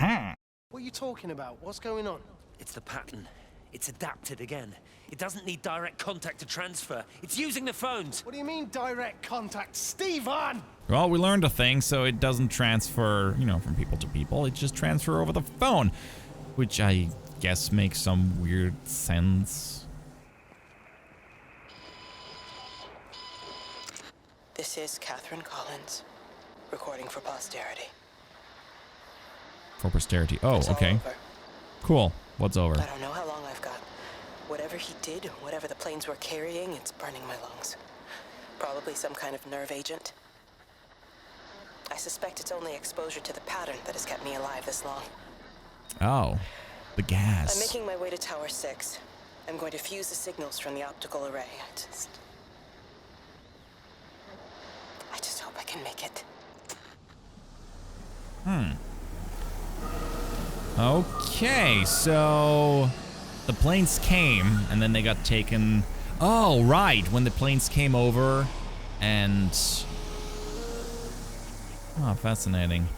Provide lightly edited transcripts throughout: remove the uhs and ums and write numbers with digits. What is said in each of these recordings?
What are you talking about? What's going on? It's the pattern. It's adapted again. It doesn't need direct contact to transfer. It's using the phones. What do you mean direct contact, Steven? Well, we learned a thing, so it doesn't transfer, you know, from people to people. It just transfer over the phone, which I guess makes some weird sense. This is Catherine Collins, recording for posterity. For posterity. Oh, It's all okay. over. Cool. What's over? I don't know how long I've got. Whatever he did, whatever the planes were carrying, it's burning my lungs. Probably some kind of nerve agent. I suspect it's only exposure to the pattern that has kept me alive this long. Oh, the gas. I'm making my way to Tower 6. I'm going to fuse the signals from the optical array. I just hope I can make it. Okay, so the planes came and then they got taken. Oh, right, when the planes came over and oh, fascinating.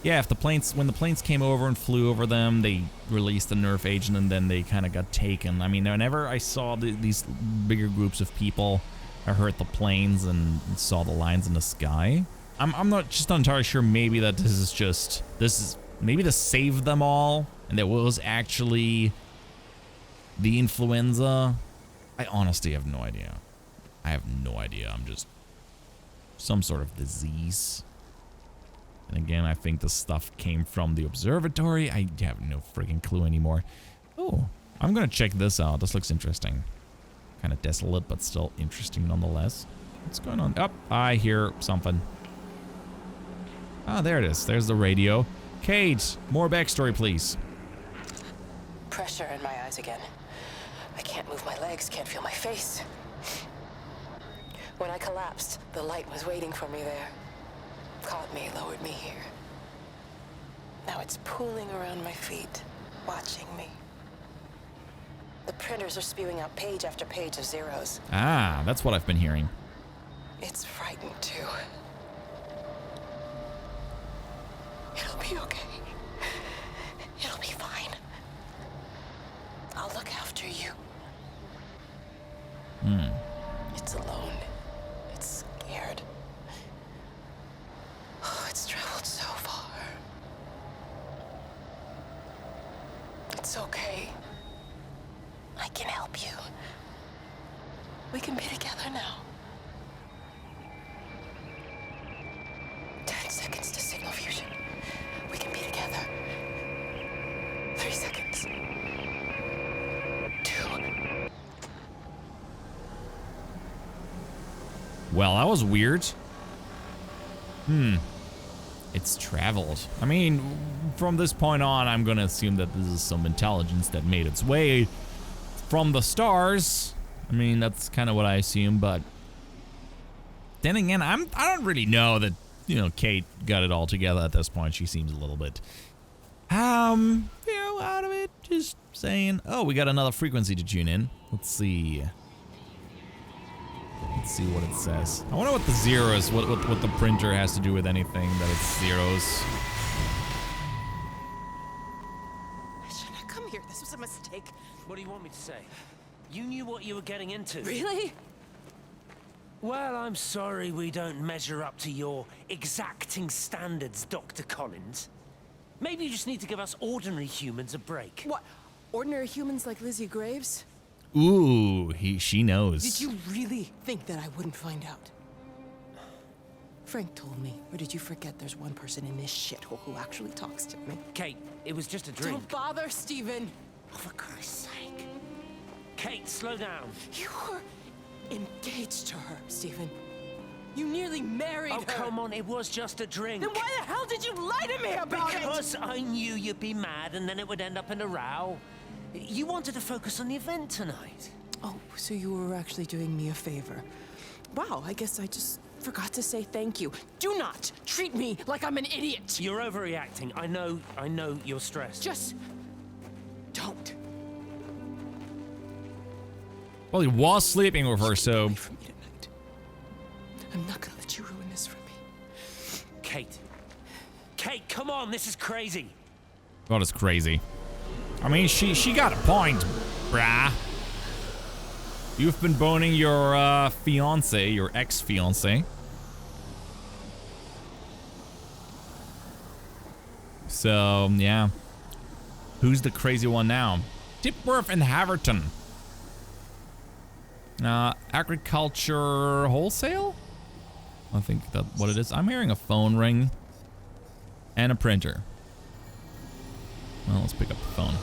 Yeah, when the planes came over and flew over them, they released the nerve agent and then they kind of got taken. I mean, whenever I saw these bigger groups of people, I heard the planes and saw the lines in the sky. I'm not entirely sure. Maybe that maybe to save them all, and there was actually the influenza. I honestly have no idea. I have no idea. I'm just some sort of disease. And again, I think the stuff came from the observatory. I have no freaking clue anymore. Oh, I'm gonna check this out. This looks interesting. Kind of desolate, but still interesting nonetheless. What's going on? Oh, I hear something. Ah, there it is. There's the radio. Kate, more backstory, please. Pressure in my eyes again. I can't move my legs, can't feel my face. When I collapsed, the light was waiting for me there. Caught me, lowered me here. Now it's pooling around my feet, watching me. The printers are spewing out page after page of zeros. Ah, that's what I've been hearing. It's frightened too. It'll be okay. It'll be fine. I'll look after you. It's alone. It's scared. Oh, it's traveled so far. It's okay. I can help you. We can be together now. 10 seconds to signal fusion. We can be together. 3 seconds. 2. Well, that was weird. It's traveled. I mean, from this point on, I'm gonna assume that this is some intelligence that made its way from the stars. I mean, that's kind of what I assume, but then again, I don't really know that, you know, Kate got it all together at this point. She seems a little bit, you know, out of it. Just saying. Oh, we got another frequency to tune in. Let's see. Let's see what it says. I wonder what the zeros, what the printer has to do with anything that it's zeros. I shouldn't have come here. This was a mistake. What do you want me to say? You knew what you were getting into. Really? Well, I'm sorry we don't measure up to your exacting standards, Dr. Collins. Maybe you just need to give us ordinary humans a break. What? Ordinary humans like Lizzie Graves? Ooh, she knows. Did you really think that I wouldn't find out? Frank told me, or did you forget there's one person in this shithole who actually talks to me? Kate, it was just a drink. Don't bother, Steven! Oh, for Christ's sake. Kate, slow down. You were engaged to her, Steven. You nearly married her. Oh, come on, it was just a drink. Then why the hell did you lie to me about it? Because I knew you'd be mad and then it would end up in a row. You wanted to focus on the event tonight. Oh, so you were actually doing me a favor. Wow, I guess I just forgot to say thank you. Do not treat me like I'm an idiot. You're overreacting. I know you're stressed. Just don't. Well, he was sleeping with her, so. Away from me tonight. I'm not gonna let you ruin this for me. Kate, come on, this is crazy. God, it's crazy. I mean, she got a point, brah. You've been boning your fiance, your ex-fiance. So, yeah. Who's the crazy one now? Tipworth and Haverton. Agriculture wholesale? I think that's what it is. I'm hearing a phone ring. And a printer. Well, let's pick up the phone.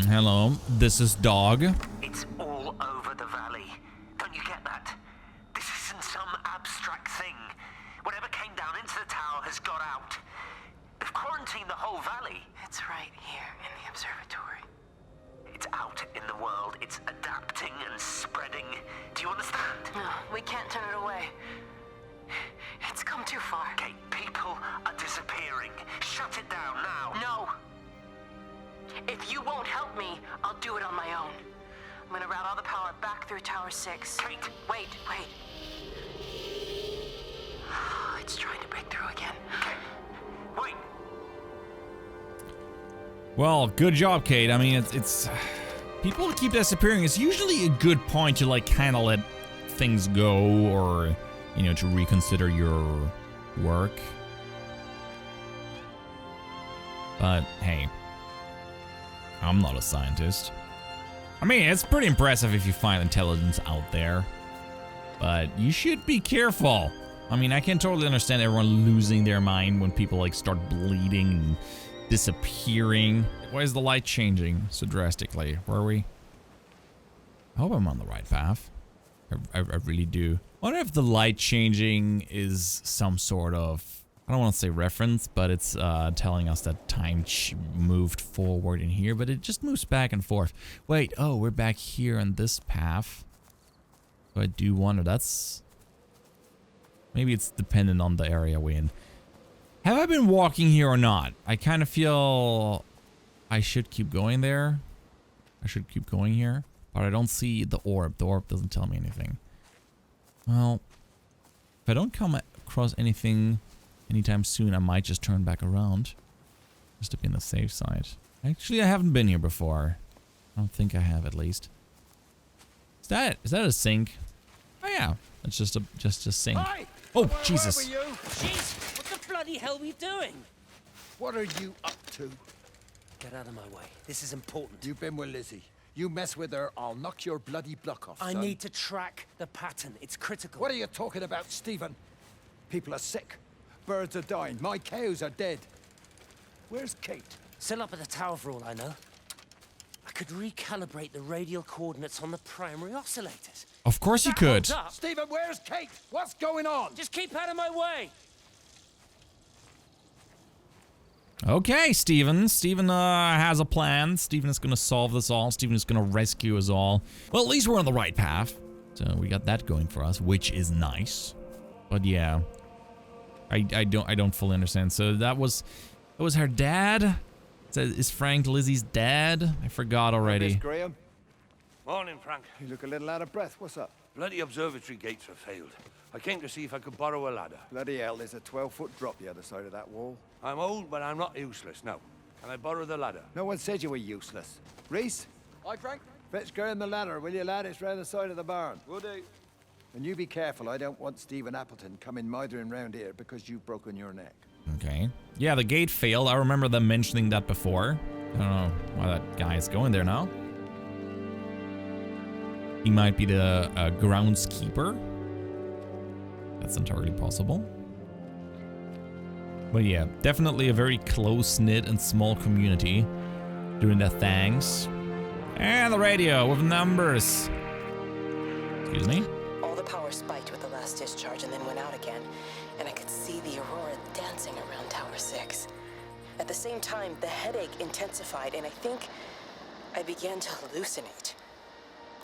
Hello, this is Dog. It's all over the valley. Don't you get that? This isn't some abstract thing. Whatever came down into the tower has got out. They've quarantined the whole valley. It's right here in the observatory. It's out in the world. It's adapting and spreading. Do you understand? No, we can't turn it away. It's come too far. Okay, people are disappearing. Shut it down now. No! If you won't help me, I'll do it on my own. I'm gonna route all the power back through Tower 6. Kate! Wait. It's trying to break through again. Okay. Wait. Well, good job, Kate. I mean, it's people keep disappearing. It's usually a good point to like kind of let things go, or you know, to reconsider your work. But hey, I'm not a scientist. I mean, it's pretty impressive if you find intelligence out there, but you should be careful. I mean, I can totally understand everyone losing their mind when people like start bleeding and disappearing. Why is the light changing so drastically? Where are we? I hope I'm on the right path. I really do. I wonder if the light changing is some sort of, I don't want to say reference, but it's telling us that time moved forward in here, but it just moves back and forth. Wait, oh, we're back here on this path. So I do wonder, that's, maybe it's dependent on the area we're in. Have I been walking here or not? I kind of feel I should keep going there. I should keep going here, but I don't see the orb. The orb doesn't tell me anything. Well, if I don't come across anything anytime soon, I might just turn back around. Just to be on the safe side. Actually, I haven't been here before. I don't think I have, at least. Is that a sink? Oh yeah, it's just a sink. Hey! Oh, Where Jesus. were you? Jeez, what the bloody hell are we doing? What are you up to? Get out of my way. This is important. You've been with Lizzie. You mess with her, I'll knock your bloody block off, I son. need to track the pattern. It's critical. What are you talking about, Stephen? People are sick. Birds are dying. My cows are dead. Where's Kate? Still up at the tower for all I know. I could recalibrate the radial coordinates on the primary oscillators. Of course you That could. holds up. Stephen, where's Kate? What's going on? Just keep out of my way. Okay, Steven. Steven has a plan. Steven is gonna solve this all. Steven is gonna rescue us all. Well, at least we're on the right path. So we got that going for us, which is nice. But yeah, I don't fully understand. So that was her dad. Is Frank Lizzie's dad? I forgot already. Miss Graham, Morning, Frank. you look a little out of breath. What's up? Bloody observatory gates have failed. I came to see if I could borrow a ladder. Bloody hell, there's a 12-foot drop the other side of that wall. I'm old, but I'm not useless, no. Can I borrow the ladder? No one said you were useless. Reese? Hi, Frank. Fetch Graham the ladder, will you, lad? It's round the side of the barn. Will do. And you be careful. I don't want Stephen Appleton coming mithering round here because you've broken your neck. Okay. Yeah, the gate failed. I remember them mentioning that before. I don't know why that guy is going there now. He might be the groundskeeper. That's entirely possible. But yeah, definitely a very close-knit and small community doing their things. And the radio with numbers. Excuse me? All the power spiked with the last discharge and then went out again, and I could see the aurora dancing around Tower 6. At the same time, the headache intensified, and I think I began to hallucinate.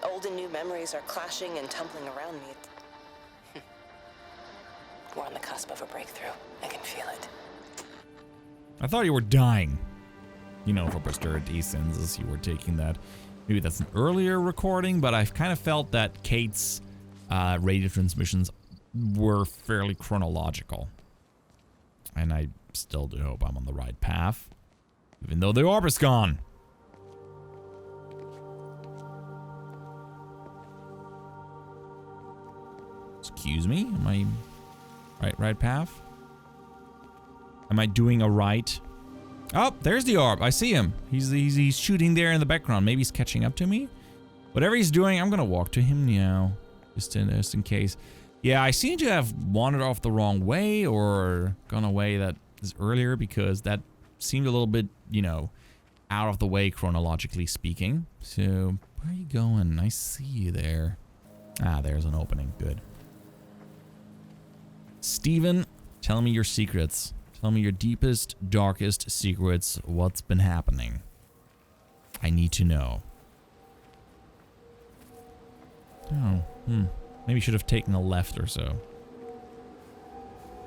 Old and new memories are clashing and tumbling around me. We're on the cusp of a breakthrough. I can feel it. I thought you were dying. You know, for posterity since you were taking that. Maybe that's an earlier recording, but I've kind of felt that Kate's radio transmissions were fairly chronological. And I still do hope I'm on the right path. Even though the orb is gone. Excuse me? Am I right path? Am I doing a right? Oh, there's the orb. I see him. He's shooting there in the background. Maybe he's catching up to me. Whatever he's doing, I'm gonna walk to him now, just in case. Yeah, I seem to have wandered off the wrong way or gone away that is earlier because that seemed a little bit, you know, out of the way chronologically speaking. So where are you going? I see you there. Ah, there's an opening. Good. Steven, tell me your secrets. Tell me your deepest, darkest secrets. What's been happening? I need to know. Oh, maybe you should have taken a left or so.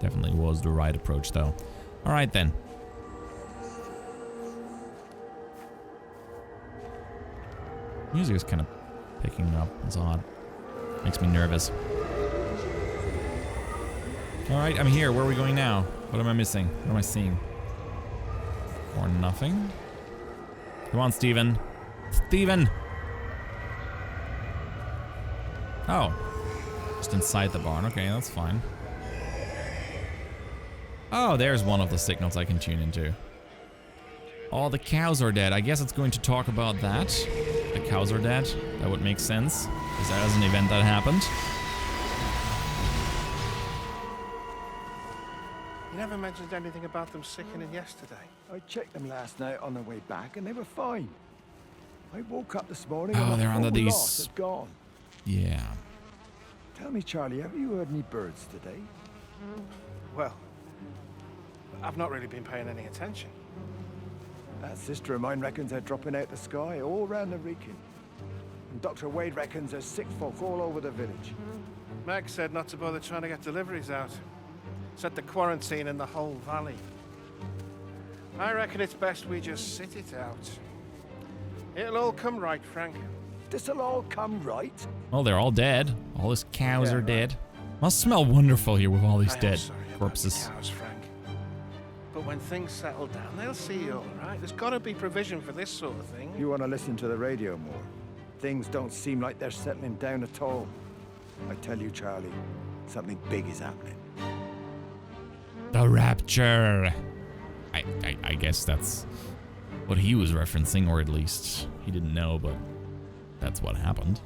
Definitely was the right approach, though. All right, then. Music is kind of picking up. It's odd. Makes me nervous. All right, I'm here. Where are we going now? What am I missing? What am I seeing? Or nothing? Come on, Steven. Steven! Oh. Just inside the barn. Okay, that's fine. Oh, there's one of the signals I can tune into. Oh, the cows are dead. I guess it's going to talk about that. The cows are dead. That would make sense. Because that was an event that happened. You never mentioned anything about them sickening yesterday. I checked them last night on the way back, and they were fine. I woke up this morning Oh, and they're the under whole these- lot had gone. Yeah. Tell me, Charlie, have you heard any birds today? Well, I've not really been paying any attention. That sister of mine reckons they're dropping out the sky all round the Wrekin. And Dr. Wade reckons there's sick folk all over the village. Meg said not to bother trying to get deliveries out. Set the quarantine in the whole valley. I reckon it's best we just sit it out. It'll all come right, Frank. This'll all come right. Well, they're all dead. All his cows Yeah, are right. dead. Must smell wonderful here with all these I am dead sorry about the corpses. cows, Frank. But when things settle down, they'll see you all right. There's got to be provision for this sort of thing. You want to listen to the radio more. Things don't seem like they're settling down at all. I tell you, Charlie, something big is happening. The Rapture. I guess that's what he was referencing, or at least he didn't know, but that's what happened.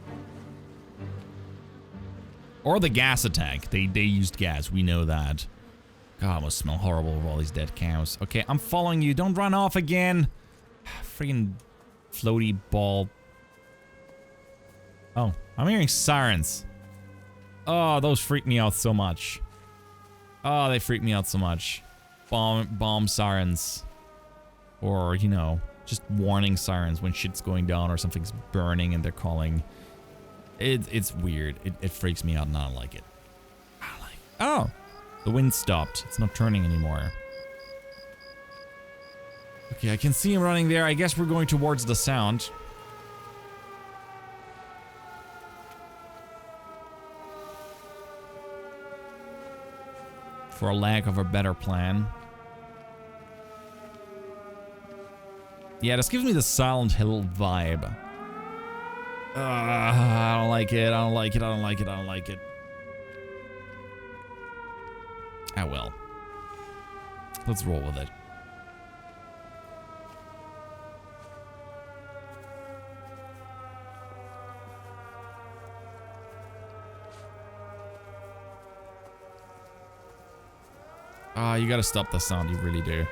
Or the gas attack. They used gas. We know that. God, it must smell horrible with all these dead cows. Okay, I'm following you. Don't run off again. Freaking floaty ball. Oh, I'm hearing sirens. Oh, those freak me out so much. Oh, they freak me out so much. Bomb sirens. Or, you know, just warning sirens when shit's going down or something's burning and they're calling. It's weird. It freaks me out and I don't like it. I don't like it. Oh, the wind stopped. It's not turning anymore. Okay, I can see him running there. I guess we're going towards the sound. For a lack of a better plan. Yeah, this gives me the Silent Hill vibe. I don't like it. I don't like it. I don't like it. I don't like it. Ah, well. Let's roll with it. You gotta stop the sound, you really do.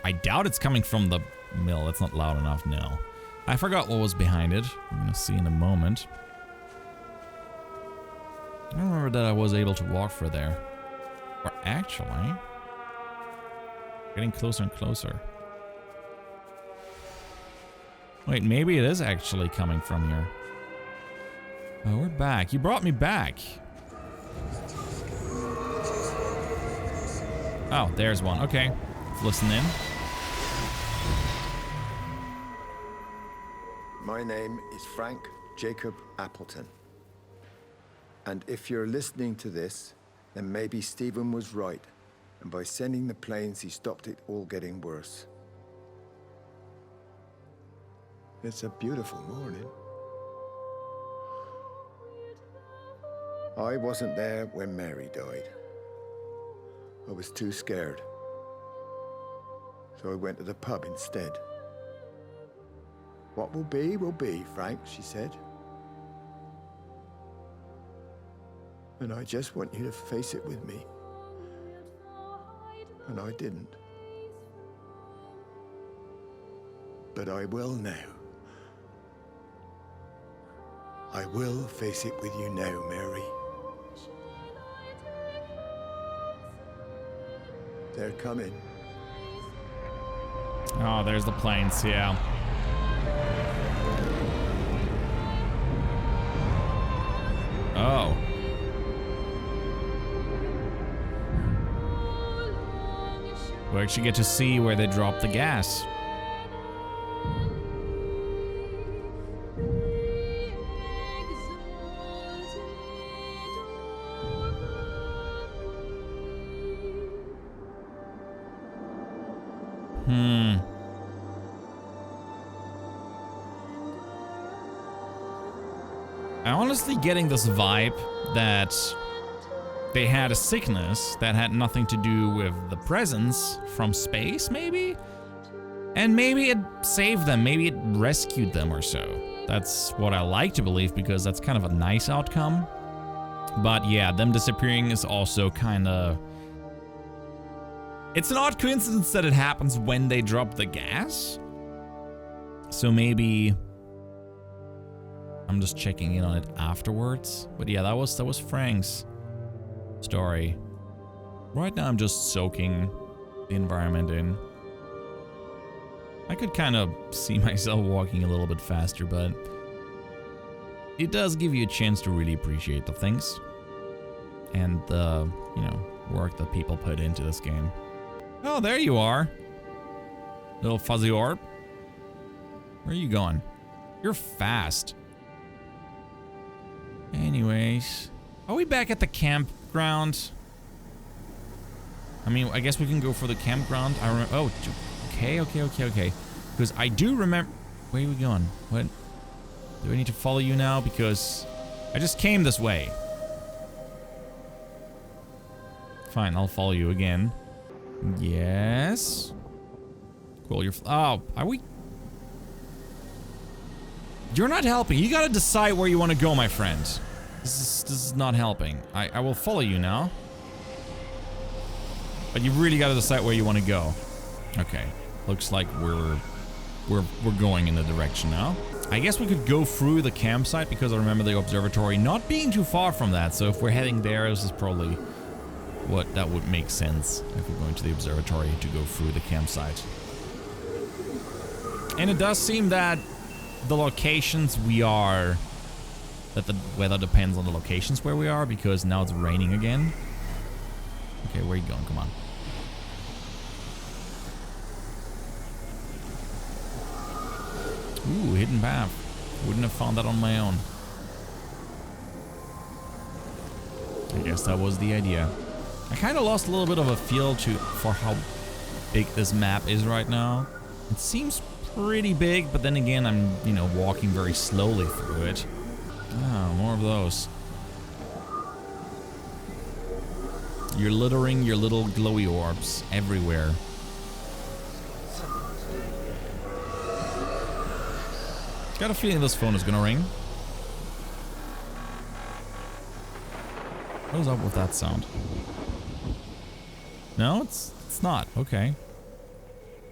I doubt it's coming from the mill. It's not loud enough, no. I forgot what was behind it. We're gonna see in a moment. I don't remember that I was able to walk through there. Or actually... getting closer and closer. Wait, maybe it is actually coming from here. Oh, we're back. You brought me back. Oh, there's one. Okay. Let's listen in. My name is Frank Jacob Appleton. And if you're listening to this, then maybe Stephen was right. And by sending the planes, he stopped it all getting worse. It's a beautiful morning. I wasn't there when Mary died. I was too scared. So I went to the pub instead. What will be, Frank, she said. And I just want you to face it with me. And I didn't. But I will now. I will face it with you now, Mary. They're coming. Oh, there's the planes, yeah. Oh. We actually get to see where they drop the gas. I'm honestly getting this vibe that they had a sickness that had nothing to do with the presence from space, maybe? And maybe it saved them, maybe it rescued them or so. That's what I like to believe, because that's kind of a nice outcome. But yeah, them disappearing is also kind of... It's an odd coincidence that it happens when they drop the gas. So maybe... I'm just checking in on it afterwards. But yeah, that was Frank's story. Right now I'm just soaking the environment in. I could kind of see myself walking a little bit faster, but it does give you a chance to really appreciate the things and the, you know, work that people put into this game. Oh, there you are. Little fuzzy orb. Where are you going? You're fast. Anyways, are we back at the campground? I mean, I guess we can go for the campground. I remember. Oh, okay. Because I do remember. Where are we going? What? Do I need to follow you now? Because I just came this way. Fine, I'll follow you again. Yes. Cool. Oh, are we? You're not helping. You gotta decide where you want to go, my friend. This is not helping. I will follow you now. But you really gotta decide where you want to go. Okay. Looks like we're going in the direction now. I guess we could go through the campsite because I remember the observatory not being too far from that. So if we're heading there, this is probably what that would make sense if we're going to the observatory to go through the campsite. And it does seem that the locations we are, that the weather depends on the locations where we are, because now it's raining again. Okay, where are you going? Come on. Ooh, hidden path. Wouldn't have found that on my own. I guess that was the idea. I kind of lost a little bit of a feel for how big this map is right now. It seems pretty big, but then again, I'm, you know, walking very slowly through it. Ah, more of those. You're littering your little glowy orbs everywhere. Got a feeling this phone is gonna ring. What is up with that sound? No, it's not. Okay.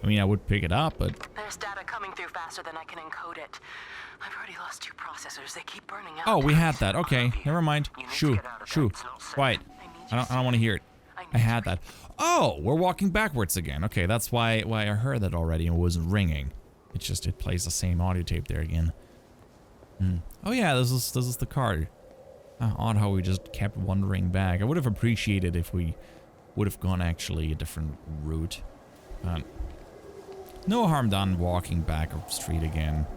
I mean, I would pick it up, but... There's data coming through faster than I can encode it. I've already lost 2 processors. They keep burning out. Oh, we had that. Okay, never mind. Shoo. Quiet. I don't want to hear it. I had that. Oh, we're walking backwards again. Okay, that's why I heard that already and it wasn't ringing. It's just it plays the same audio tape there again. Oh yeah, this is the card. Odd how we just kept wandering back. I would have appreciated if we would have gone actually a different route. But no harm done walking back up the street again.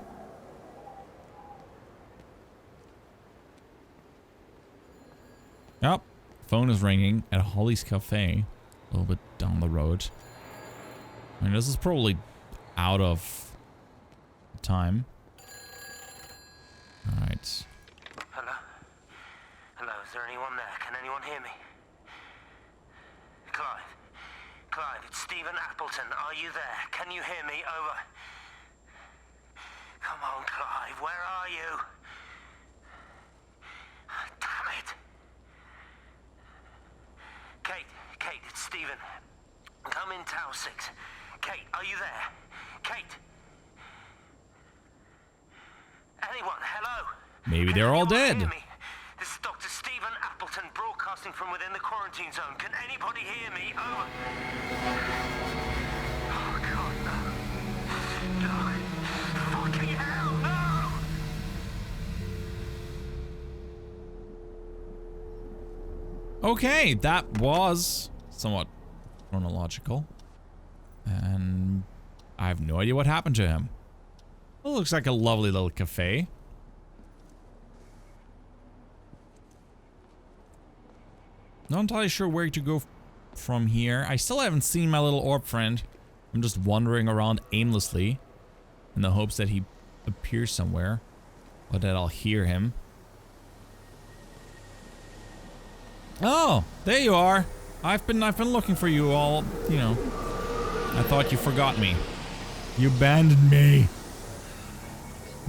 Oh, phone is ringing at Holly's Cafe. A little bit down the road. I mean, this is probably out of time. Alright. Hello? Hello, is there anyone there? Can anyone hear me? Clive? Clive, it's Stephen Appleton. Are you there? Can you hear me? Over. Come on, Clive, where are you? Damn it! Kate, it's Stephen. Come in Tower 6. Kate, are you there? Kate? Anyone, hello? Maybe Can they're all anyone dead. hear me? This is Dr. Stephen Appleton broadcasting from within the quarantine zone. Can anybody hear me? Over. Oh, God, no. No. Fucking hell, no! Okay, that was somewhat chronological. And I have no idea what happened to him. It looks like a lovely little cafe. Not entirely sure where to go from here. I still haven't seen my little orb friend. I'm just wandering around aimlessly in the hopes that he appears somewhere or that I'll hear him. Oh, there you are. I've been looking for you all, you know. I thought you forgot me. You abandoned me.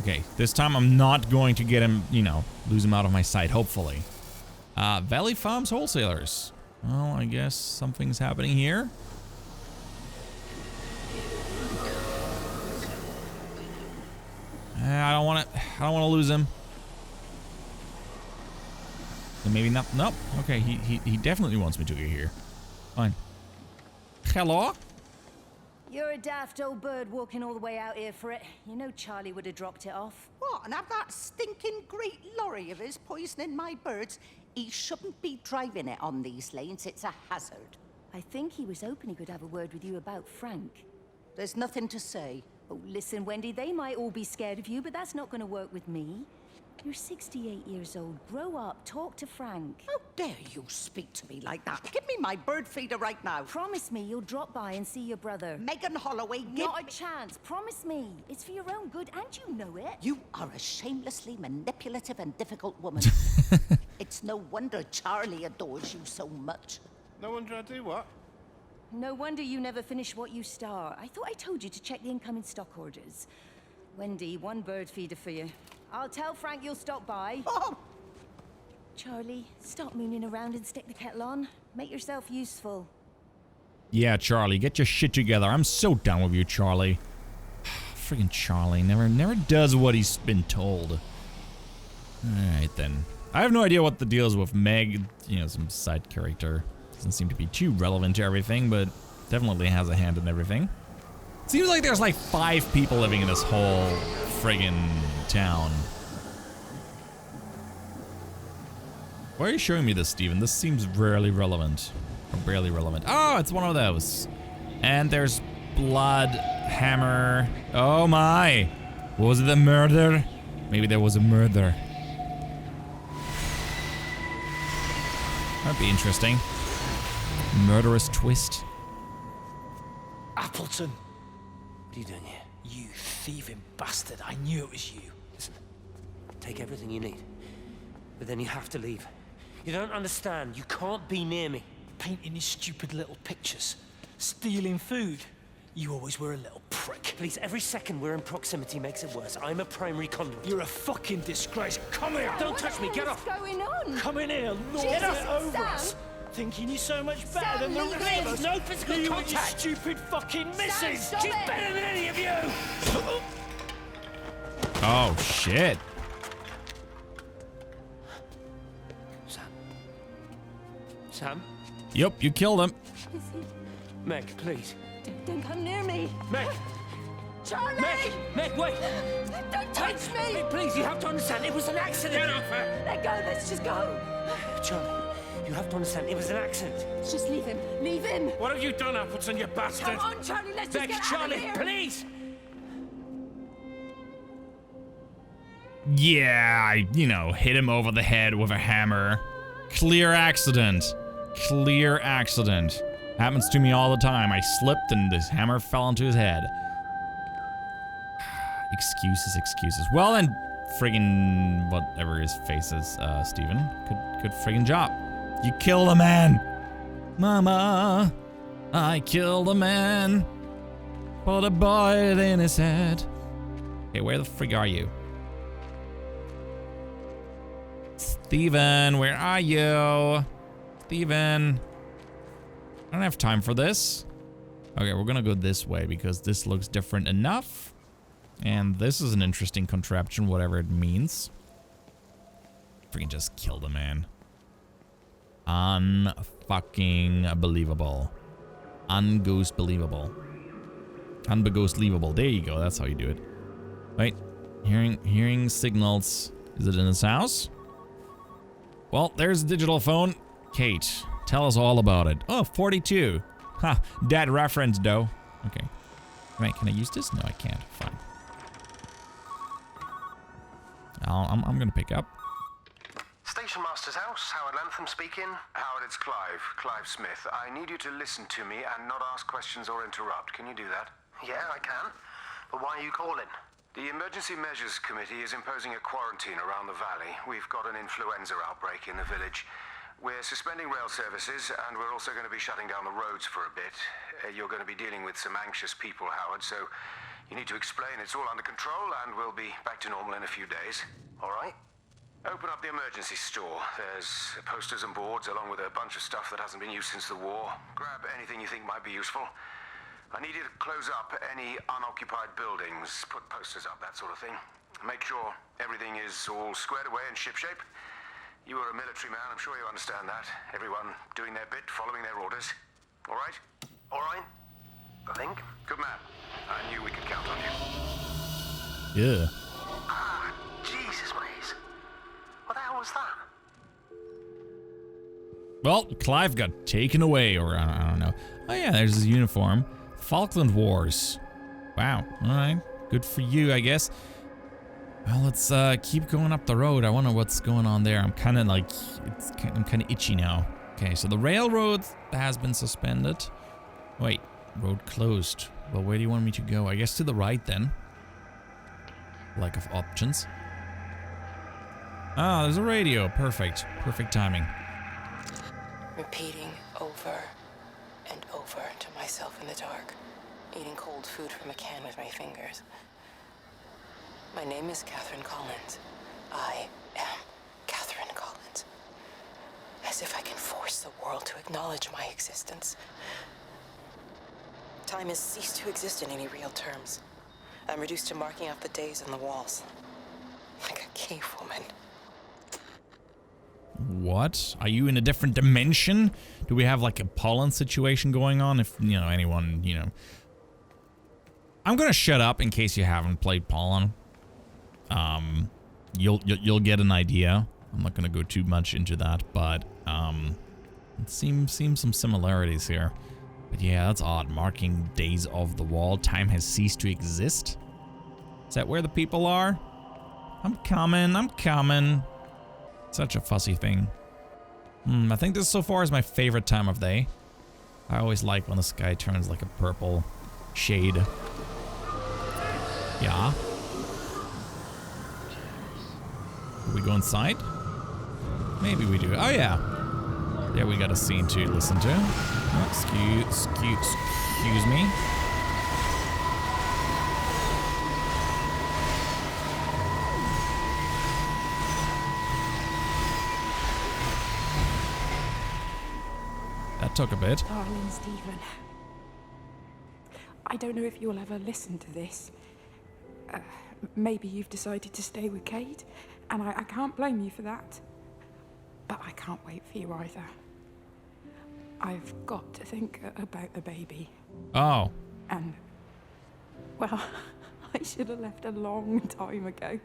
Okay, this time I'm not going to get him, you know, lose him out of my sight, hopefully. Valley Farms Wholesalers. Well, I guess something's happening here. I don't want to lose him. So maybe not. Nope. Okay, he definitely wants me to get here. Fine. Hello? You're a daft old bird walking all the way out here for it. You know Charlie would have dropped it off. What, and have that stinking great lorry of his poisoning my birds? He shouldn't be driving it on these lanes. It's a hazard. I think he was hoping he could have a word with you about Frank. There's nothing to say. Oh, listen, Wendy, they might all be scared of you, but that's not going to work with me. You're 68 years old. Grow up. Talk to Frank. How dare you speak to me like that? Give me my bird feeder right now. Promise me you'll drop by and see your brother. Megan Holloway, give Not a me... chance. Promise me. It's for your own good, and you know it. You are a shamelessly manipulative and difficult woman. It's no wonder Charlie adores you so much. No wonder I do what? No wonder you never finish what you start. I thought I told you to check the incoming stock orders. Wendy, one bird feeder for you. I'll tell Frank you'll stop by. Oh! Charlie, stop mooning around and stick the kettle on. Make yourself useful. Yeah, Charlie, get your shit together. I'm so done with you, Charlie. Friggin' Charlie never does what he's been told. Alright then. I have no idea what the deal is with Meg, you know, some side character. Doesn't seem to be too relevant to everything, but definitely has a hand in everything. Seems like there's like 5 people living in this whole friggin' town. Why are you showing me this, Steven? This seems rarely relevant. Or barely relevant. Oh, it's one of those. And there's blood, hammer. Oh my. Was it a murder? Maybe there was a murder. That'd be interesting. Murderous twist. Appleton! What are you doing here? You thieving bastard. I knew it was you. Listen, take everything you need. But then you have to leave. You don't understand. You can't be near me. Painting his stupid little pictures. Stealing food. You always were a little prick. Please, every second we're in proximity makes it worse. I'm a primary conduit. You're a fucking disgrace. Come here! Don't touch me, get off! What's going on? Come in here, lord Jesus, it over Sam. us. Thinking you're so much better Sam, than the leave rest him. of us. No physical you contact. and your stupid fucking missus. stop She's it. better than any of you. Oh shit. Sam? Yep, you killed him. Meg, please. Don't come near me. Meg! Charlie! Meg, wait! Don't touch me! Please, you have to understand, it was an accident! Get off her! Let go, let's just go. Charlie, you have to understand, it was an accident. Just leave him. Leave him. What have you done, Appleton, you bastard? Come on, Charlie, let's just Meg, get out Charlie, of here. please! Yeah, I, you know, hit him over the head with a hammer. Clear accident. Clear accident. Happens to me all the time. I slipped and this hammer fell onto his head. Excuses, excuses. Well then, friggin' whatever his face is, Steven. Good friggin' job. You killed a man! Mama, I killed a man. Put a bullet in his head. Okay, where the frig are you? Steven, where are you? Steven. I don't have time for this. Okay, we're gonna go this way because this looks different enough. And this is an interesting contraption, whatever it means. Freaking just killed a man. Unfucking believable. Unghost believable. Unbeghost leavable. There you go. That's how you do it. Wait. Hearing signals. Is it in this house? Well, there's a digital phone. Kate, tell us all about it. Oh, 42. Ha, dead reference, though. Okay. Wait, can I use this? No, I can't. Fine. I'm gonna pick up. Station Master's house, Howard Lantham speaking. Howard, it's Clive. Clive Smith. I need you to listen to me and not ask questions or interrupt. Can you do that? Yeah, I can. But why are you calling? The Emergency Measures Committee is imposing a quarantine around the valley. We've got an influenza outbreak in the village. We're suspending rail services, and we're also going to be shutting down the roads for a bit. You're going to be dealing with some anxious people, Howard, so you need to explain it's all under control, and we'll be back to normal in a few days. All right? Open up the emergency store. There's posters and boards, along with a bunch of stuff that hasn't been used since the war. Grab anything you think might be useful. I need you to close up any unoccupied buildings, put posters up, that sort of thing. Make sure everything is all squared away and shipshape. You are a military man, I'm sure you understand that. Everyone doing their bit, following their orders. All right? All right? I think. Good man. I knew we could count on you. Yeah. Ah, Jesus, Maze. What the hell was that? Well, Clive got taken away, or I don't know. Oh yeah, there's his uniform. Falkland Wars. Wow. All right. Good for you, I guess. Well, let's keep going up the road. I wonder what's going on there. I'm kind of like, I'm kind of itchy now. Okay, so the railroad has been suspended. Wait, road closed. Well, where do you want me to go? I guess to the right then. Lack of options. Ah, there's a radio. Perfect. Perfect timing. Repeating over and over to myself in the dark, eating cold food from a can with my fingers. My name is Catherine Collins. I am Catherine Collins. As if I can force the world to acknowledge my existence. Time has ceased to exist in any real terms. I'm reduced to marking out the days on the walls. Like a cave woman. What? Are you in a different dimension? Do we have like a pollen situation going on? If, you know, anyone, you know. I'm gonna shut up in case you haven't played Pollen. You'll get an idea. I'm not gonna go too much into that, but it seems some similarities here. But yeah, that's odd. Marking days of the wall. Time has ceased to exist. Is that where the people are? I'm coming. Such a fussy thing. I think this so far is my favorite time of day. I always like when the sky turns like a purple shade. Yeah. Do we go inside? Maybe we do. Oh yeah. Yeah, we got a scene to listen to. Oh, excuse me. That took a bit. Darling Stephen, I don't know if you'll ever listen to this. Maybe you've decided to stay with Kate, and I can't blame you for that. But I can't wait for you either. I've got to think about the baby. Oh. And, well, I should have left a long time ago.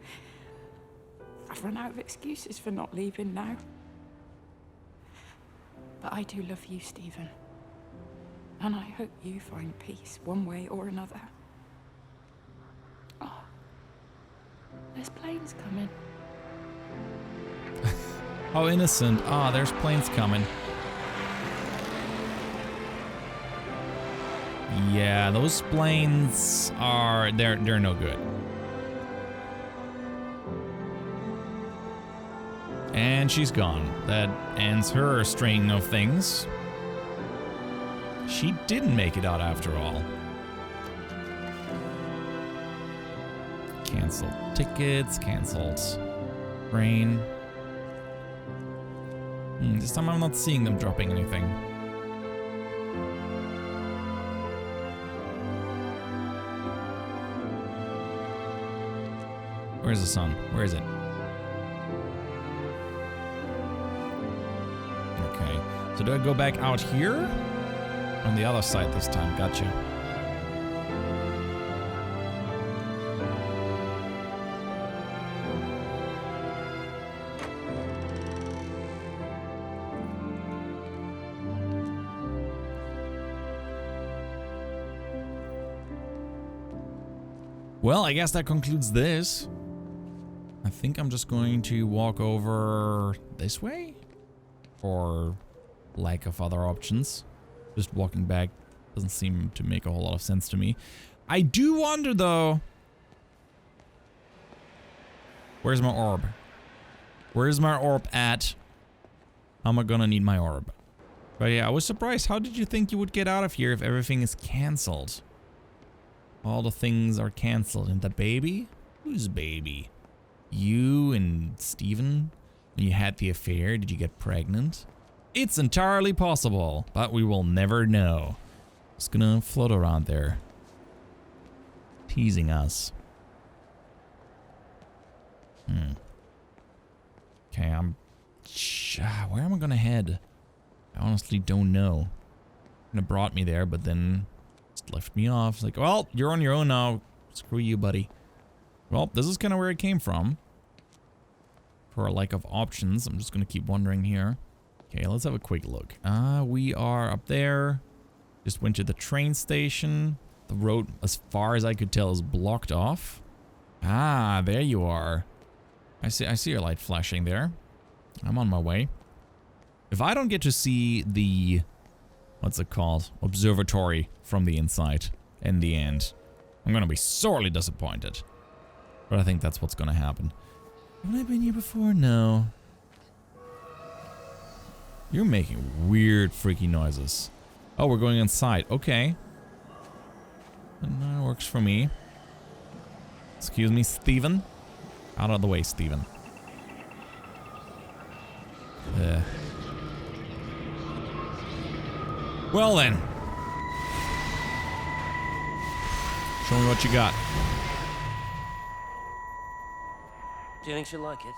I've run out of excuses for not leaving now. But I do love you, Stephen. And I hope you find peace one way or another. Oh, there's planes coming. How innocent. Ah, there's planes coming. Yeah, those planes are... They're no good. And she's gone. That ends her string of things. She didn't make it out after all. Cancelled tickets, cancelled train. This time I'm not seeing them dropping anything. Where's the sun? Where is it? Okay. So do I go back out here? On the other side this time. Gotcha. Well, I guess that concludes this. I think I'm just going to walk over this way, for lack of other options. Just walking back doesn't seem to make a whole lot of sense to me. I do wonder though, where's my orb? Where's my orb at? How am I gonna need my orb? But yeah, I was surprised. How did you think you would get out of here if everything is cancelled? All the things are cancelled. And the baby? Who's baby? You and Steven? When you had the affair, did you get pregnant? It's entirely possible, but we will never know. It's gonna float around there, teasing us. Okay, where am I gonna head? I honestly don't know. It brought me there, but then just left me off. It's like, well, you're on your own now. Screw you, buddy. Well, this is kind of where it came from. For a lack of options, I'm just gonna keep wandering here. Okay, let's have a quick look. We are up there. Just went to the train station. The road, as far as I could tell, is blocked off. Ah, there you are. I see your light flashing there. I'm on my way. If I don't get to see the, what's it called, observatory from the inside in the end, I'm gonna be sorely disappointed. But I think that's what's gonna happen. Haven't I been here before? No. You're making weird, freaky noises. Oh, we're going inside. Okay. That works for me. Excuse me, Steven. Out of the way, Steven. Well then. Show me what you got. Do you think she'll like it?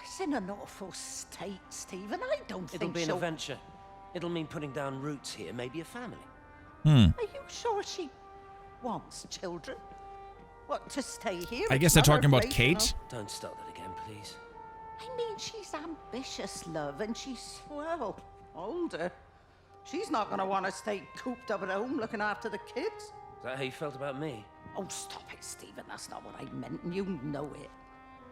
It's in an awful state, Stephen. I don't think It'll be an she'll... adventure. It'll mean putting down roots here, maybe a family. Are you sure she wants children? What, to stay here? I guess It's they're not talking her about place, Kate. you know? Don't start that again, please. I mean, she's ambitious, love, and she's, well, older. She's not going to want to stay cooped up at home looking after the kids. Is that how you felt about me? Oh, stop it, Stephen. That's not what I meant, and you know it.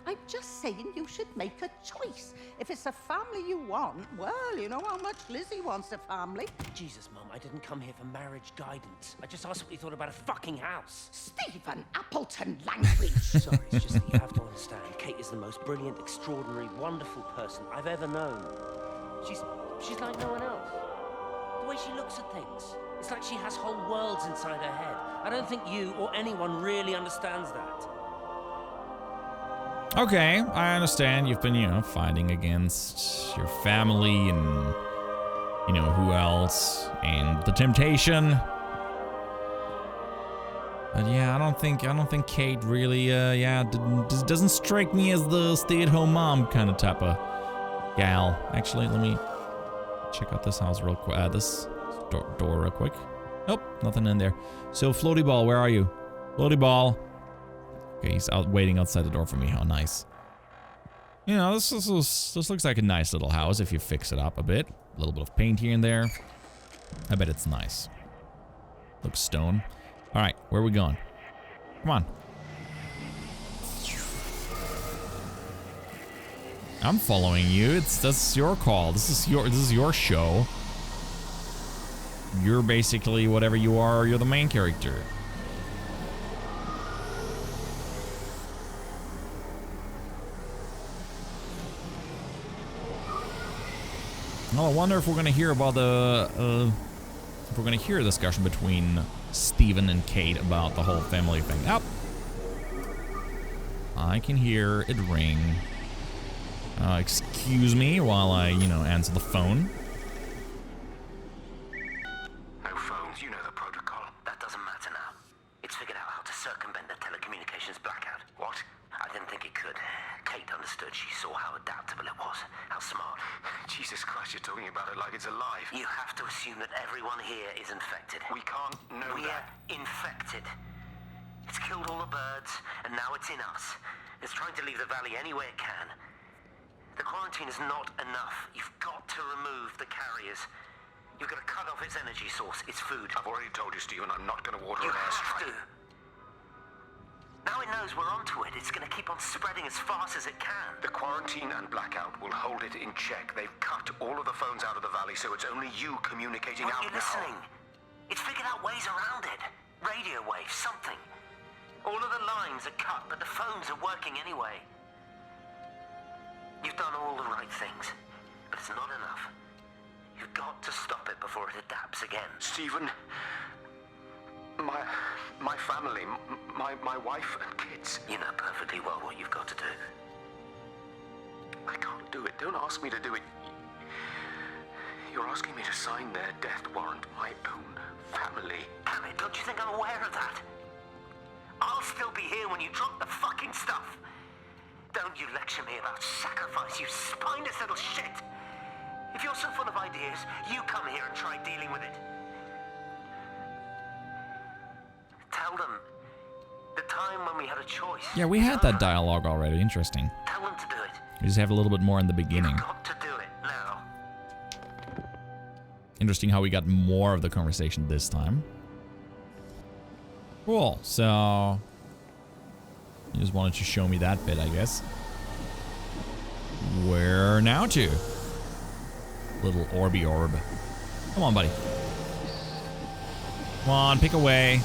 I'm just saying you should make a choice. If it's a family you want, well, you know how much Lizzie wants a family. Jesus, Mum, I didn't come here for marriage guidance. I just asked what you thought about a fucking house. Stephen Appleton language. Sorry, it's just that you have to understand. Kate is the most brilliant, extraordinary, wonderful person I've ever known. She's like no one else. The way she looks at things. It's like she has whole worlds inside her head. I don't think you or anyone really understands that. Okay, I understand. You've been, you know, fighting against your family and, you know, who else, and the temptation. But yeah, I don't think Kate really, doesn't strike me as the stay-at-home mom kind of type of gal. Actually, let me check out this house real quick. This door real quick. Nope, nothing in there. So, Floaty Ball, where are you? Floaty Ball. Okay, he's out waiting outside the door for me. How nice. You know, this looks like a nice little house if you fix it up a bit. A little bit of paint here and there. I bet it's nice. Looks stone. All right, where are we going? Come on. I'm following you. That's your call. This is your show. You're basically whatever you are. You're the main character. Well, I wonder if we're gonna hear about if we're gonna hear a discussion between Stephen and Kate about the whole family thing. Oh, I can hear it ring. Excuse me while I, answer the phone. No phones, you know the protocol. That doesn't matter now. It's figured out how to circumvent the telecommunications blackout. What? I didn't think it could. Kate understood. She saw how adaptable it was. How smart. Jesus Christ, you're talking about it like it's alive. You have to assume that everyone here is infected. We can't know that. We're infected. It's killed all the birds, and now it's in us. It's trying to leave the valley any way it can. The quarantine is not enough. You've got to remove the carriers. You've got to cut off its energy source, its food. I've already told you, Stephen, I'm not going to order an airstrike. You have to. Now it knows we're onto it. It's going to keep on spreading as fast as it can. The quarantine and blackout will hold it in check. They've cut all of the phones out of the valley, so it's only you communicating out now. Aren't you listening? It's figured out ways around it. Radio waves, something. All of the lines are cut, but the phones are working anyway. You've done all the right things, but it's not enough. You've got to stop it before it adapts again. Stephen, my family, my wife and kids. You know perfectly well what you've got to do. I can't do it. Don't ask me to do it. You're asking me to sign their death warrant, my own family. Damn it, don't you think I'm aware of that? I'll still be here when you drop the fucking stuff. Don't you lecture me about sacrifice, you spineless little shit. If you're so full of ideas, you come here and try dealing with it. Tell them the time when we had a choice. Yeah, we had that dialogue already. Interesting. Tell them to do it. We just have a little bit more in the beginning. You've got to do it now. Interesting how we got more of the conversation this time. Cool, so you just wanted to show me that bit, I guess. Where now to? Little Orby Orb. Come on, buddy. Come on, pick away.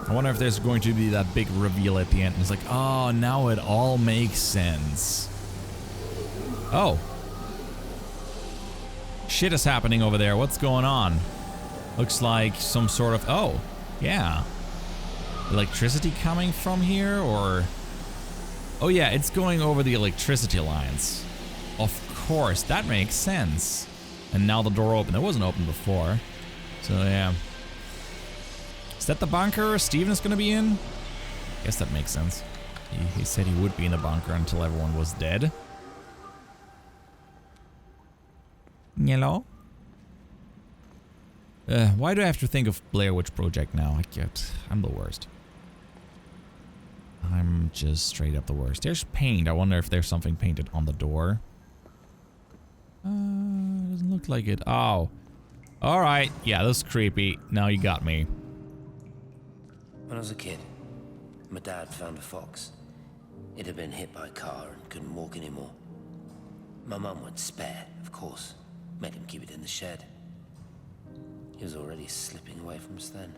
I wonder if there's going to be that big reveal at the end. It's like, oh, now it all makes sense. Oh. Shit is happening over there. What's going on? Looks like some sort of... Oh, yeah. Electricity coming from here, or... Oh, yeah, it's going over the electricity lines. Of course, that makes sense. And now the door open. It wasn't open before. So, yeah. Is that the bunker Steven is going to be in? Guess that makes sense. He said he would be in the bunker until everyone was dead. Hello? Why do I have to think of Blair Witch Project now? I'm the worst. I'm just straight up the worst. There's paint. I wonder if there's something painted on the door. Doesn't look like it. Oh. Alright. Yeah, that's creepy. Now you got me. When I was a kid, my dad found a fox. It had been hit by a car and couldn't walk anymore. My mum went spare, of course. Made him keep it in the shed. He was already slipping away from us then.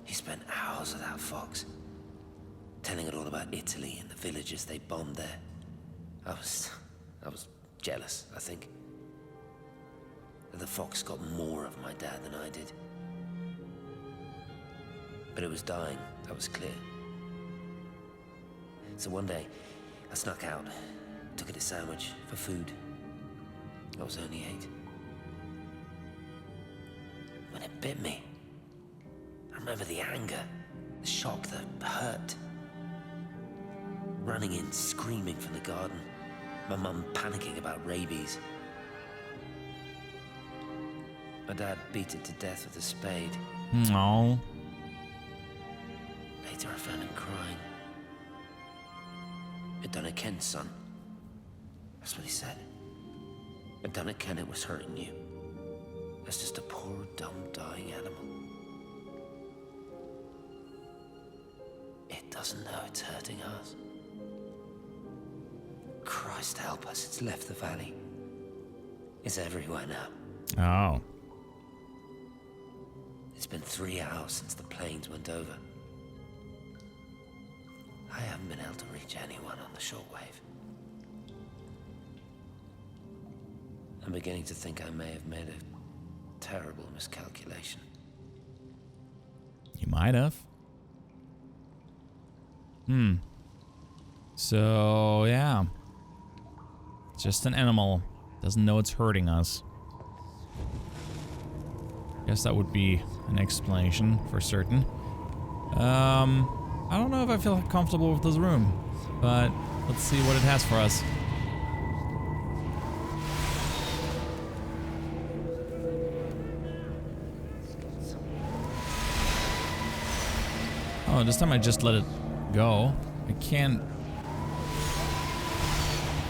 He spent hours with that fox, telling it all about Italy and the villages they bombed there. I was jealous, I think. That the fox got more of my dad than I did. But it was dying, that was clear. So one day, I snuck out, took it a sandwich for food. I was only 8. When it bit me, I remember the anger, the shock, the hurt. Running in, screaming from the garden. My mum panicking about rabies. My dad beat it to death with a spade. No. Later I found him crying. I'd done it, Ken, son. That's what he said. I'd done it, Ken, it was hurting you. as just a poor, dumb, dying animal. It doesn't know it's hurting us. Christ help us, it's left the valley. It's everywhere now. Oh. It's been 3 hours since the planes went over. I haven't been able to reach anyone on the shortwave. I'm beginning to think I may have made a terrible miscalculation. You might have. So, yeah. It's just an animal. Doesn't know it's hurting us. Guess that would be an explanation for certain. I don't know if I feel comfortable with this room, but let's see what it has for us. Oh, this time I just let it go. I can't...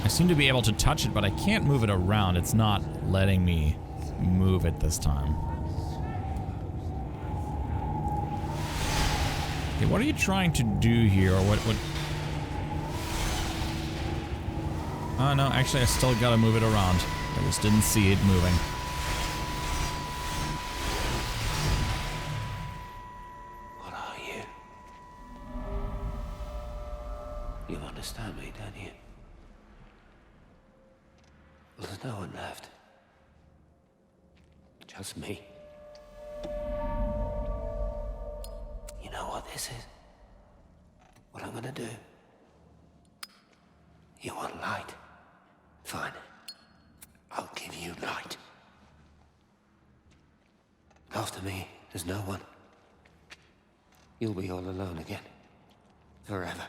I seem to be able to touch it, but I can't move it around. It's not letting me move it this time. Okay, what are you trying to do here, or what? Oh no, actually I still gotta move it around. I just didn't see it moving. What are you? You understand me, don't you? Well, there's no one left. Just me. You know what this is? What I'm gonna do? You want light? Fine. I'll give you light. After me, there's no one. You'll be all alone again. Forever.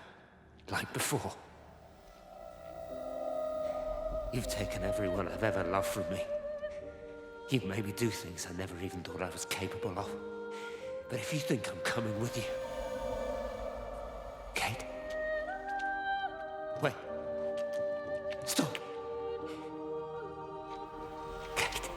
Like before. You've taken everyone I've ever loved from me. You've made me do things I never even thought I was capable of. But if you think I'm coming with you... Kate? Wait. Stop. Kate.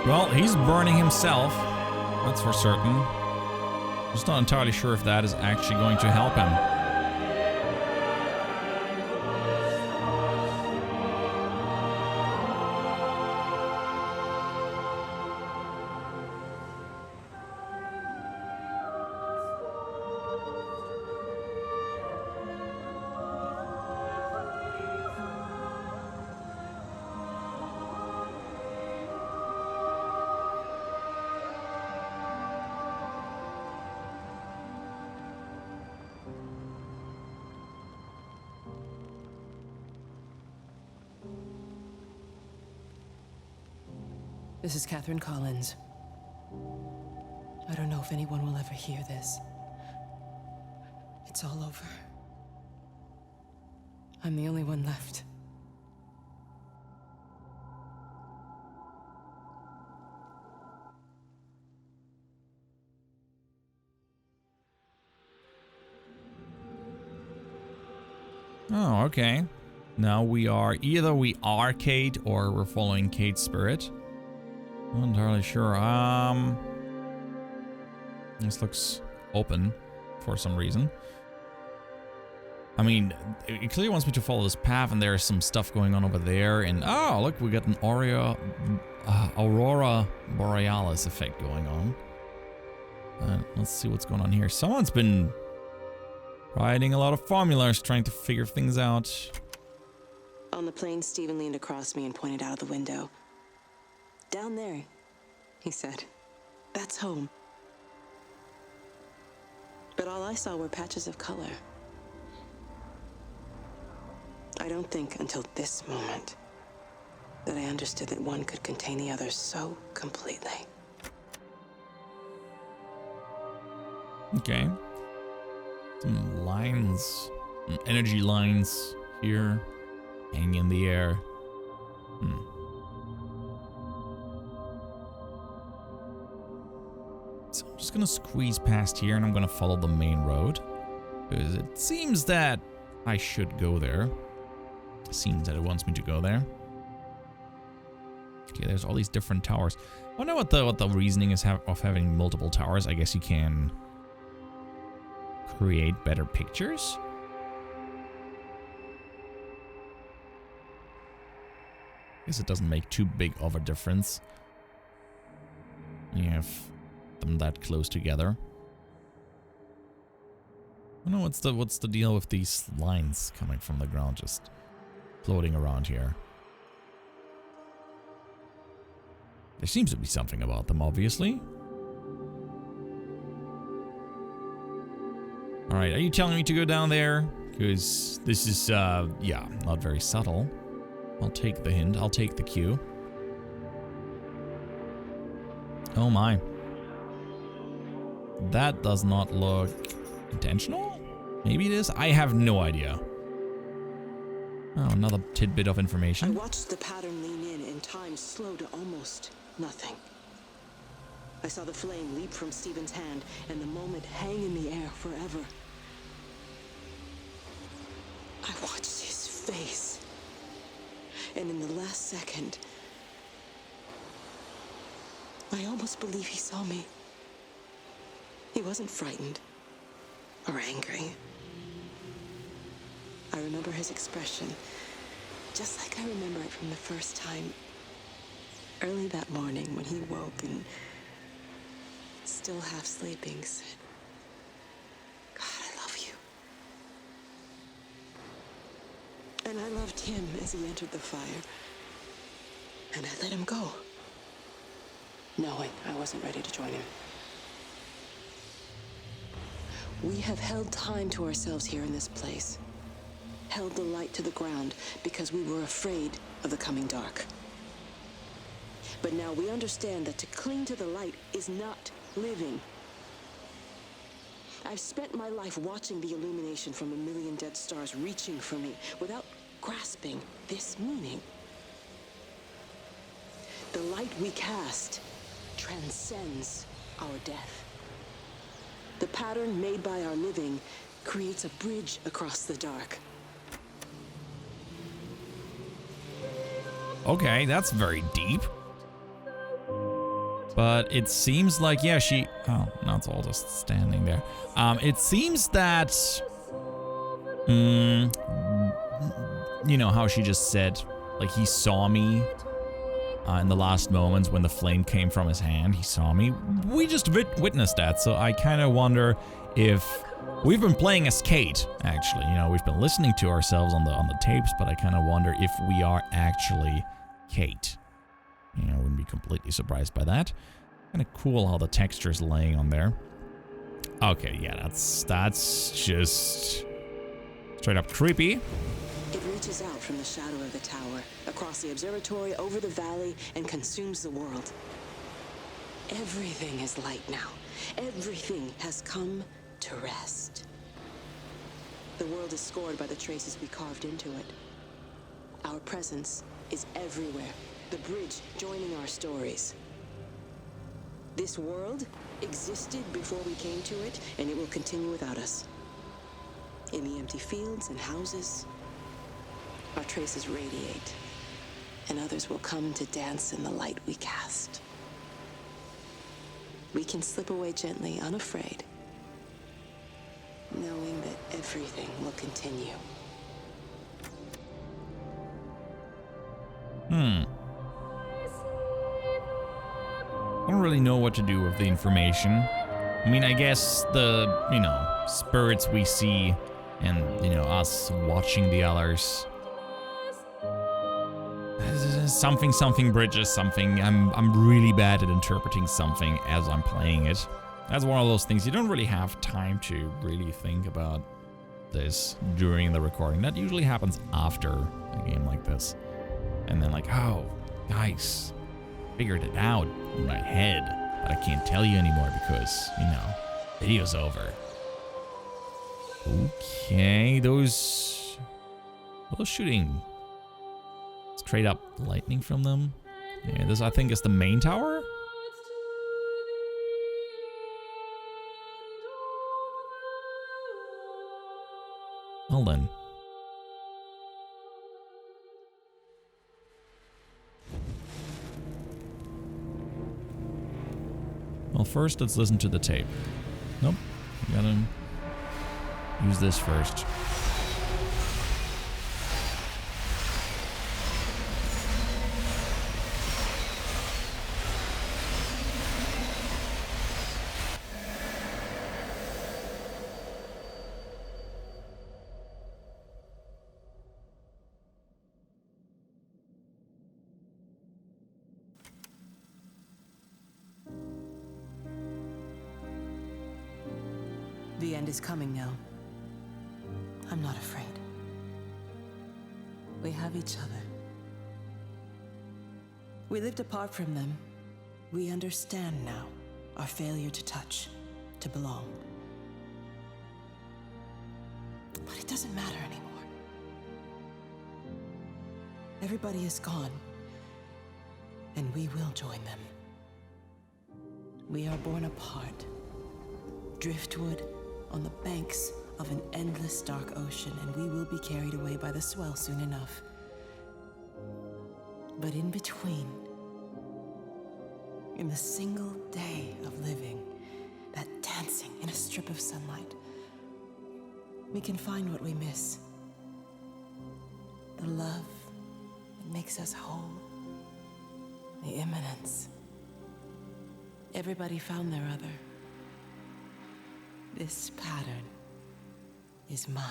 Well, he's burning himself. That's for certain. Just not entirely sure if that is actually going to help him. This is Catherine Collins. I don't know if anyone will ever hear this. It's all over. I'm the only one left. Oh, okay. Now we are... Either we are Kate or we're following Kate's spirit. Not entirely sure. This looks open for some reason. I mean, it clearly wants me to follow this path, and there's some stuff going on over there. And oh, look, we got an Aurora Borealis effect going on. Let's see what's going on here. Someone's been writing a lot of formulas, trying to figure things out. On the plane, Stephen leaned across me and pointed out of the window. Down there, he said. That's home. But all I saw were patches of color. I don't think until this moment that I understood that one could contain the other so completely. Okay. Some lines, some energy lines here, hanging in the air. So I'm just gonna squeeze past here and I'm gonna follow the main road. Because it seems that I should go there. It seems that it wants me to go there. Okay, there's all these different towers. I wonder what the reasoning is of having multiple towers. I guess you can create better pictures. Guess it doesn't make too big of a difference. You have them that close together. I don't know what's the deal with these lines coming from the ground, just floating around here. There seems to be something about them, obviously. Alright, are you telling me to go down there? Because this is, yeah, not very subtle. I'll take the hint. I'll take the cue. Oh my. That does not look intentional? Maybe it is? I have no idea. Oh, another tidbit of information. I watched the pattern lean in and time slow to almost nothing. I saw the flame leap from Stephen's hand and the moment hang in the air forever. I watched his face. And in the last second, I almost believe he saw me. He wasn't frightened or angry. I remember his expression, just like I remember it from the first time. Early that morning when he woke and, still half sleeping, said, "God, I love you." And I loved him as he entered the fire. And I let him go, knowing I wasn't ready to join him. We have held time to ourselves here in this place. Held the light to the ground because we were afraid of the coming dark. But now we understand that to cling to the light is not living. I've spent my life watching the illumination from a million dead stars reaching for me without grasping this meaning. The light we cast transcends our death. The pattern made by our living creates a bridge across the dark. Okay, that's very deep. But it seems like, yeah, she... Oh, no, it's all just standing there. It seems that... you know how she just said, like, he saw me in the last moments when the flame came from his hand. He saw me. We just witnessed that, so I kind of wonder if... We've been playing as Kate, actually. You know, we've been listening to ourselves on the tapes, but I kind of wonder if we are actually Kate. You know, I wouldn't be completely surprised by that. Kind of cool how the texture's laying on there. Okay, yeah, that's just straight up creepy. It reaches out from the shadow of the tower, across the observatory, over the valley, and consumes the world. Everything is light now. Everything has come to rest. The world is scored by the traces we carved into it. Our presence is everywhere. The bridge joining our stories. This world existed before we came to it, and it will continue without us. In the empty fields and houses, our traces radiate, and others will come to dance in the light we cast. We can slip away gently, unafraid, knowing that everything will continue. I don't really know what to do with the information. I mean, I guess the, you know, spirits we see and, you know, us watching the others. Something bridges something. I'm really bad at interpreting something as I'm playing it. That's one of those things you don't really have time to really think about this during the recording. That usually happens after a game like this. And then like, oh, guys, figured it out in my head, but I can't tell you anymore because, you know, video's over. Okay, those shooting straight up lightning from them. Yeah, this I think is the main tower. Well then. Well, first let's listen to the tape. Nope, we gotta use this first. The end is coming now. I'm not afraid. We have each other. We lived apart from them. We understand now our failure to touch, to belong. But it doesn't matter anymore. Everybody is gone, and we will join them. We are born apart, driftwood on the banks of an endless dark ocean, and we will be carried away by the swell soon enough. But in between, in the single day of living, that dancing in a strip of sunlight, we can find what we miss. The love that makes us whole. The imminence. Everybody found their other. This pattern is mine.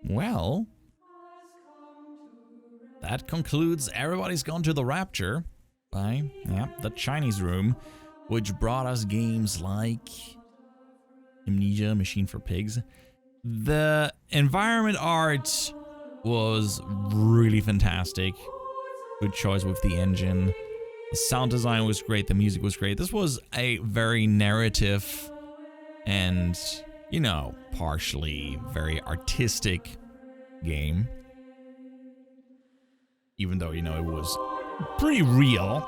Well, that concludes Everybody's Gone to the Rapture by, the Chinese Room, which brought us games like Amnesia, Machine for Pigs. The environment art was really fantastic. Good choice with the engine. The sound design was great, the music was great. This was a very narrative and, you know, partially very artistic game. Even though, you know, it was pretty real.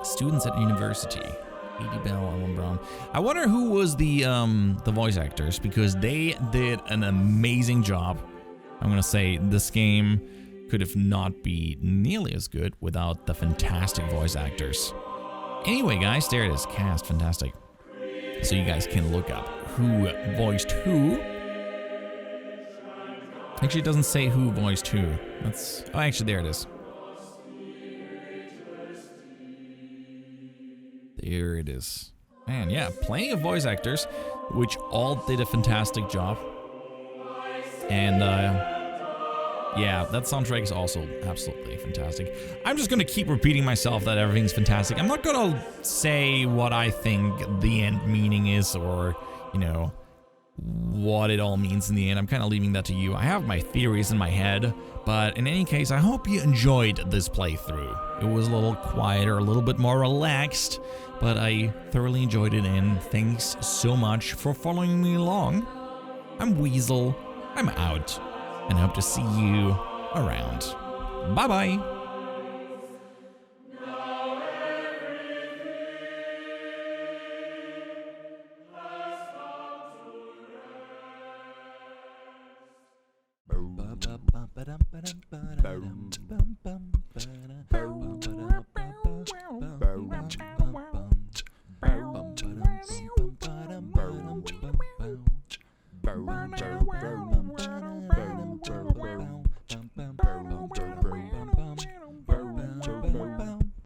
Students at university. Edie Bell, Alan Brown. I wonder who was the voice actors, because they did an amazing job. I'm gonna say this game could have not be nearly as good without the fantastic voice actors. Anyway, guys, there it is. Cast, fantastic. So you guys can look up who voiced who. Actually, it doesn't say who voiced who. That's... Oh, actually, there it is. There it is. Man, yeah, plenty of voice actors, which all did a fantastic job. And, yeah, that soundtrack is also absolutely fantastic. I'm just gonna keep repeating myself that everything's fantastic. I'm not gonna say what I think the end meaning is, or, you know, what it all means in the end. I'm kind of leaving that to you. I have my theories in my head, but in any case, I hope you enjoyed this playthrough. It was a little quieter, a little bit more relaxed, but I thoroughly enjoyed it, and thanks so much for following me along. I'm Weasel, I'm out, and I hope to see you around. Bye-bye! Ba-dum, ba-dum, ba-dum, ba-dum, ba-dum, ba-dum.